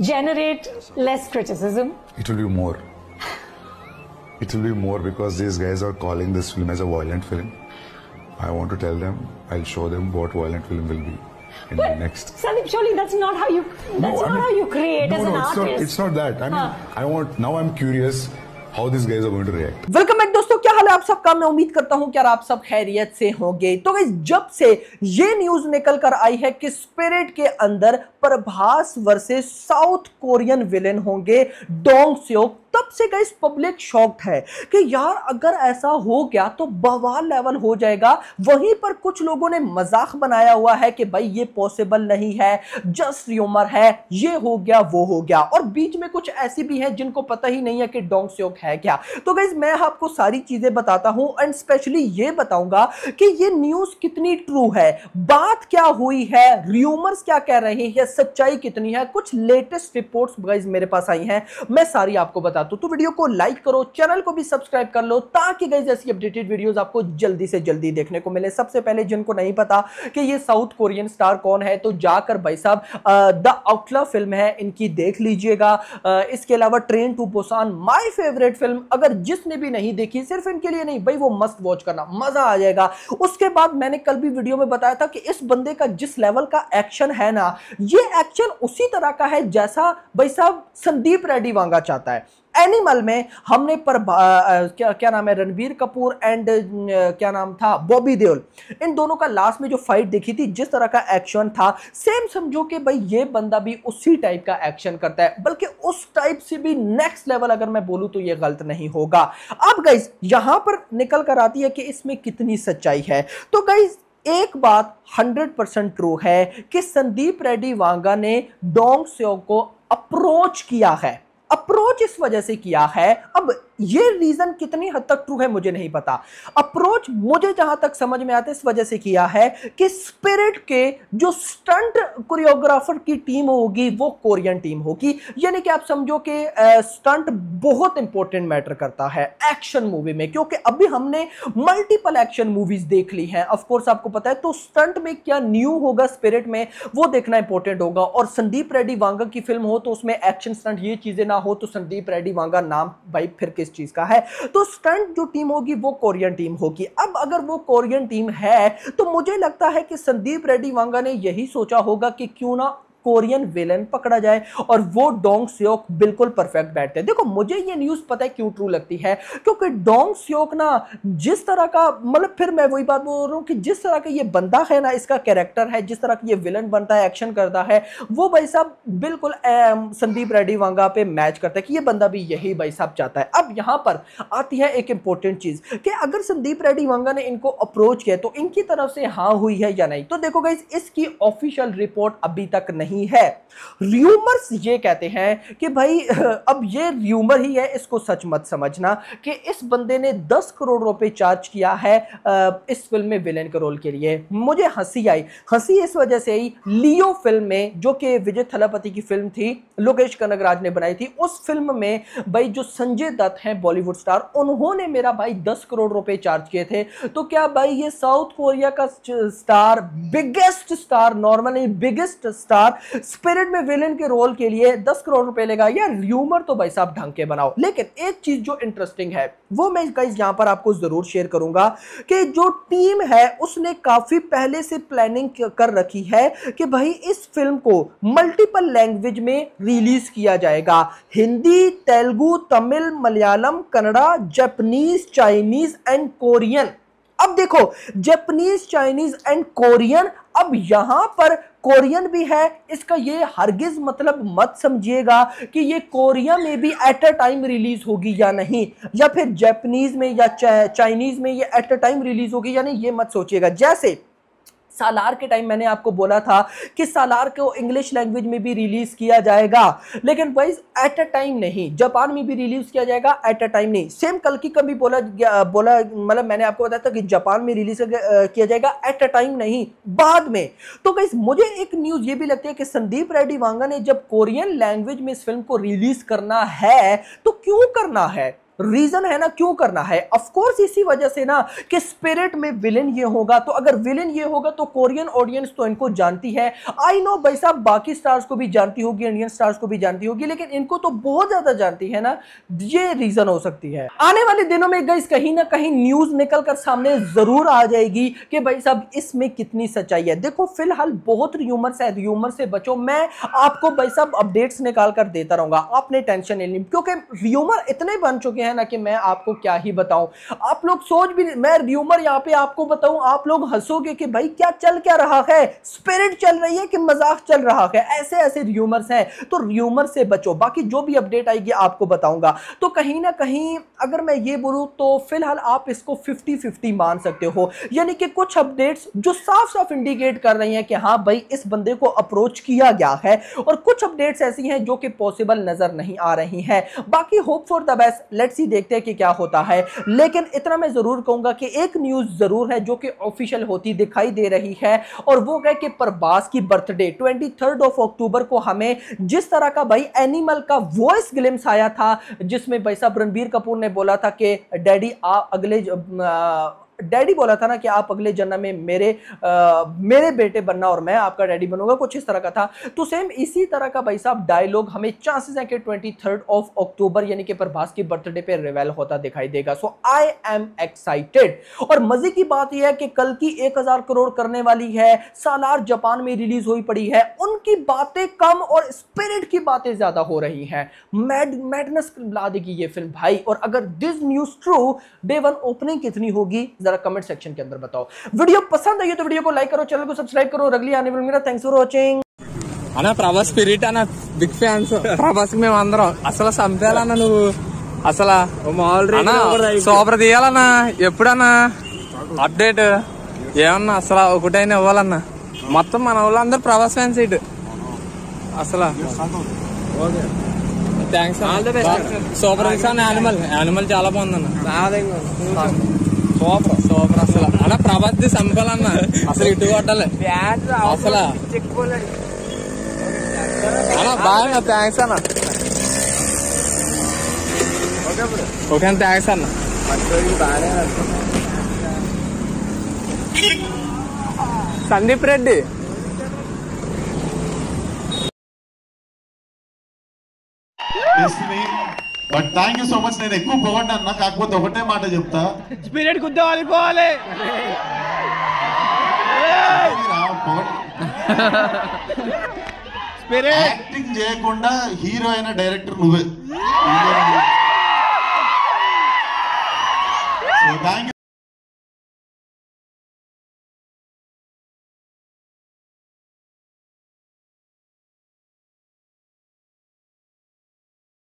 generate less criticism? It will be more. It will be more because these guys are calling this film as a violent film. I want to tell them, I'll show them what violent film will be in the next. Sandeep, surely that's not how you. How you create as an artist. It's not that. I mean, now I'm curious how these guys are going to react. Welcome back दोस्तों, क्या हाल है आप सबका। मैं उम्मीद करता हूं कि यार आप सब खैरियत से होंगे। तो गाइस, जब से ये न्यूज निकल कर आई है कि स्पिरिट के अंदर Prabhas versus south Korean villain होंगे डोंग स्योक, तब से गाइस पब्लिक शॉक्ड है कि यार अगर ऐसा हो गया तो बवाल लेवल हो जाएगा। वहीं पर कुछ लोगों ने मजाक बनाया हुआ है कि भाई ये पॉसिबल नहीं है, जस्ट र्यूमर है, ये हो गया वो हो गया। और बीच में कुछ ऐसी भी हैं जिनको पता ही नहीं है कि डोंग स्योक है क्या। तो गाइस मैं आपको सारी चीजें बताता हूं एंड स्पेशली ये बताऊंगा कि ये न्यूज कितनी ट्रू है, बात क्या हुई है, र्यूमर्स क्या कह रहे हैं, सच्चाई कितनी है। कुछ लेटेस्ट रिपोर्ट्स गाइस मेरे पास आई हैं, मैं सारी आपको बता दूं। तो वीडियो को लाइक करो, चैनल को भी सब्सक्राइब कर लो ताकि गाइस ऐसी अपडेटेड वीडियोस आपको जल्दी से जल्दी देखने को मिले। सबसे पहले जिनको नहीं पता कि ये साउथ कोरियन स्टार कौन है, तो जाकर भाई साहब द आउटला फिल्म है इनकी, देख लीजिएगा। इसके अलावा train to Busan my favourite film, अगर जिसने भी नहीं देखी, सिर्फ इनके लिए नहीं भाई, वो मस्ट वॉच करना, मजा आ जाएगा। उसके बाद मैंने कल भी वीडियो में बताया था कि इस बंदे का जिस लेवल का एक्शन है ना, ये एक्शन उसी तरह का है जैसा भाई साहब संदीप रेड्डी वांगा चाहता है। एनिमल में हमने क्या नाम है, रणबीर कपूर एंड क्या नाम था, बॉबी देओल, इन दोनों का लास्ट में जो फाइट देखी थी, जिस तरह का एक्शन था, सेम समझो कि भाई ये बंदा भी उसी टाइप का एक्शन करता है, बल्कि उस टाइप से भी नेक्स्ट लेवल अगर मैं बोलूं तो ये गलत नहीं होगा। अब गाइस यहां पर निकल कर आती है कि इसमें कितनी सच्चाई है। तो गाइस एक बात 100% ट्रू है कि संदीप रेड्डी वांगा ने डोंग स्योक को अप्रोच किया है। अप्रोच इस वजह से किया है, अब ये रीजन कितनी हद तक ट्रू है मुझे नहीं पता। अप्रोच मुझे जहां तक समझ में आता है इस वजह से किया है कि स्पिरिट के जो स्टंट कोरियोग्राफर की टीम होगी वो कोरियन टीम होगी। यानी कि आप समझो कि स्टंट बहुत इंपॉर्टेंट मैटर करता है एक्शन मूवी में, क्योंकि अभी हमने मल्टीपल एक्शन मूवीज देख ली हैं, ऑफ कोर्स आपको पता है। तो स्टंट में क्या न्यू होगा स्पिरिट में, वो देखना इंपॉर्टेंट होगा। और संदीप रेड्डी वांगा की फिल्म हो तो उसमें एक्शन स्टंट ये चीजें ना हो तो संदीप रेड्डी वांगा नाम भाई फिर किस चीज का है। तो स्टंट जो टीम होगी वो कोरियन टीम होगी। अब अगर वो कोरियन टीम है तो मुझे लगता है कि संदीप रेड्डी वांगा ने यही सोचा होगा कि क्यों ना कोरियन विलेन पकड़ा जाए, और वो डोंग स्योक बिल्कुल परफेक्ट बैठते हैं। देखो मुझे ये न्यूज़ पता है क्यों ट्रू लगती है, क्योंकि डोंग स्योक ना जिस तरह का, मतलब फिर मैं वही बात बोल रहा हूँ कि जिस तरह का ये बंदा है ना, इसका कैरेक्टर है, जिस तरह का ये विलन बनता है, एक्शन करता है, वो भाई साहब बिल्कुल संदीप रेड्डी वांगा पे मैच करता है कि ये बंदा भी यही भाई साहब चाहता है। अब यहाँ पर आती है एक इंपॉर्टेंट चीज कि अगर संदीप रेड्डी वांगा ने इनको अप्रोच किया तो इनकी तरफ से हाँ हुई है या नहीं। तो देखो गाइस, इसकी ऑफिशियल रिपोर्ट अभी तक नहीं है। र्यूमर्स ये कहते हैं कि भाई अब ये र्यूमर ही है, इसको सच मत समझना, कि इस बंदे ने 10 करोड़ रुपए चार्ज किया है इस फिल्म में विलेन के रोल के लिए। मुझे हंसी आई, हंसी इस वजह से आई, लियो फिल्म में जो कि विजय थलापति की फिल्म थी, लोकेश कनगराज ने बनाई थी, उस फिल्म में भाई जो संजय दत्त हैं बॉलीवुड स्टार, उन्होंने मेरा भाई 10 करोड़ रुपए चार्ज किए थे। तो क्या भाई ये साउथ कोरिया का star, biggest star, normally biggest star spirit में विलेन के रोल के लिए 10 करोड़ रुपए लेगा? यार र्यूमर तो भाई साहब ढंग के बनाओ। लेकिन एक चीज जो इंटरेस्टिंग है वो मैं गाइस यहां पर आपको जरूर शेयर करूंगा कि जो टीम है उसने काफी पहले से प्लानिंग कर रखी है कि भाई इस फिल्म को मल्टीपल लैंग्वेज में रिलीज किया जाएगा। Hindi, Telugu, Tamil, Malayalam, Kannada, Japanese, Chinese and Korean. अब देखो, जापानीज, चाइनीज एंड कोरियन, अब यहां पर कोरियन भी है, इसका ये हरगिज मतलब मत समझिएगा कि ये कोरिया में भी एट अ टाइम रिलीज होगी या नहीं, या फिर जापानीज में या चाइनीज में ये एट अ टाइम रिलीज होगी या नहीं, ये मत सोचिएगा। जैसे सालार के टाइम मैंने आपको बोला था कि सालार को इंग्लिश लैंग्वेज में भी रिलीज किया जाएगा, लेकिन भाई एट अ टाइम नहीं। जापान में भी रिलीज किया जाएगा, एट अ टाइम नहीं। सेम कल्कि का भी बोला मतलब मैंने आपको बताया था कि जापान में रिलीज किया जाएगा, एट अ टाइम नहीं, बाद में। तो गाइस मुझे एक न्यूज ये भी लगती है कि संदीप रेड्डी वांगा ने जब कोरियन लैंग्वेज में इस फिल्म को रिलीज करना है तो क्यों करना है, रीजन है ना क्यों करना है, ऑफ कोर्स इसी वजह से ना कि स्पिरिट में विलेन ये होगा, तो अगर विलेन ये होगा तो कोरियन ऑडियंस तो इनको जानती है। आई नो भाई साहब बाकी स्टार्स को भी जानती होगी, इंडियन स्टार्स को भी जानती होगी, लेकिन इनको तो बहुत ज्यादा जानती है ना, ये रीजन हो सकती है। आने वाले दिनों में गाइस कहीं ना कहीं न्यूज निकल कर सामने जरूर आ जाएगी कि भाई साहब इसमें कितनी सच्चाई है। देखो फिलहाल बहुत र्यूमर्स है, र्यूमर से बचो, मैं आपको भाई साहब अपडेट्स निकाल कर देता रहूंगा, आपने टेंशन नहीं, क्योंकि र्यूमर इतने बन चुके हैं ना कि मैं आपको क्या ही बताऊं। आप लोग सोच भी, मैं र्यूमर यहां पे आपको बताऊं, आप लोग हंसोगे कि भाई क्या चल क्या रहा है, स्पिरिट चल रही है कि मजाक चल रहा है, ऐसे ऐसे र्यूमर्स हैं। तो र्यूमर से बचो, बाकी जो भी अपडेट आएगी आपको बताऊंगा। तो कहीं ना कहीं अगर मैं ये बोलूं तो फिलहाल आप इसको 50-50 मान सकते हो, यानी कि कुछ अपडेट्स जो साफ साफ इंडिकेट कर रही हैं कि हाँ भाई इस बंदे को अप्रोच किया गया है, और कुछ अपडेट्स ऐसी हैं जो कि पॉसिबल नजर नहीं आ रही हैं। बाकी hope for the best, let's see, देखते हैं कि क्या होता है। लेकिन इतना मैं जरूर कहूंगा कि एक न्यूज जरूर है जो कि ऑफिशियल होती दिखाई दे रही है, और वो है कि प्रभास की बर्थडे 23 अक्टूबर को हमें जिस तरह का भाई एनिमल का वॉइस ग्लिम्स आया था, जिसमें भाई साहब रणबीर कपूर ने बोला था कि डैडी आप डैडी बोला था ना कि आप अगले जन्म में मेरे बेटे बनना और मैं आपका डैडी बनूंगा, कुछ इस तरह का था। तो सेम इसी तरह का भाई साहब डायलॉग हमें चांसेस है कि 23 अक्टूबर यानी कि प्रभास की बर्थडे पे रिवेल होता दिखाई देगा। सो आई एम एक्साइटेड। और मजे की बात यह है कि कल की 1000 करोड़ करने वाली है, सालार जापान में रिलीज हुई पड़ी है, उनकी बातें कम और स्पिरिट की बातें ज्यादा हो रही हैं। मैडनेस ला देगी ये फिल्म भाई। और अगर this news true, day 1 opening कितनी होगी जरा कमेंट सेक्शन के अंदर बताओ। वीडियो पसंद आई तो वीडियो को लाइक करो, चैनल को सब्सक्राइब करो, अगली आने वाली मेरा थैंक्स फॉर वाचिंग। అన్న ప్రభాస్ స్పిరిట్ అన్న బిగ్ ఫ్యాన్స్ ప్రభాస్ మేము అందరం అసలు చంపేయాలన్నా నువ్వు అసలు సూపర్ తీయాలన్నా ఎప్పుడన్నా అప్డేట్ ఏమన్నా అసలు ఒకటైనా ఇవ్వాలన్నా మొత్తం మన వాళ్ళందరూ ప్రభాస్ ఫ్యాన్స్ ఇటు అసలు థ్యాంక్స్ సూపర్ యానిమల్ చాలా బాగుందన్న సూపర్ అసలు అన్న ప్రభాస్ ది చంపాలన్నా అసలు ఇటు కొట్టాలి అసలు అన్న బాగా థ్యాంక్స్ అన్న ఓకే అన్న థ్యాంక్స్ అన్న Sandeep Reddy but thank you so much. నేను ఎక్కువ పోగొట్టాను అన్న, కాకపోతే ఒకటే మాట చెప్తా, స్పిరిట్ గుద్దేవాలి పోవాలి. యాక్టింగ్ చేయకుండా హీరో అయిన డైరెక్టర్ నువ్వే. Thank you.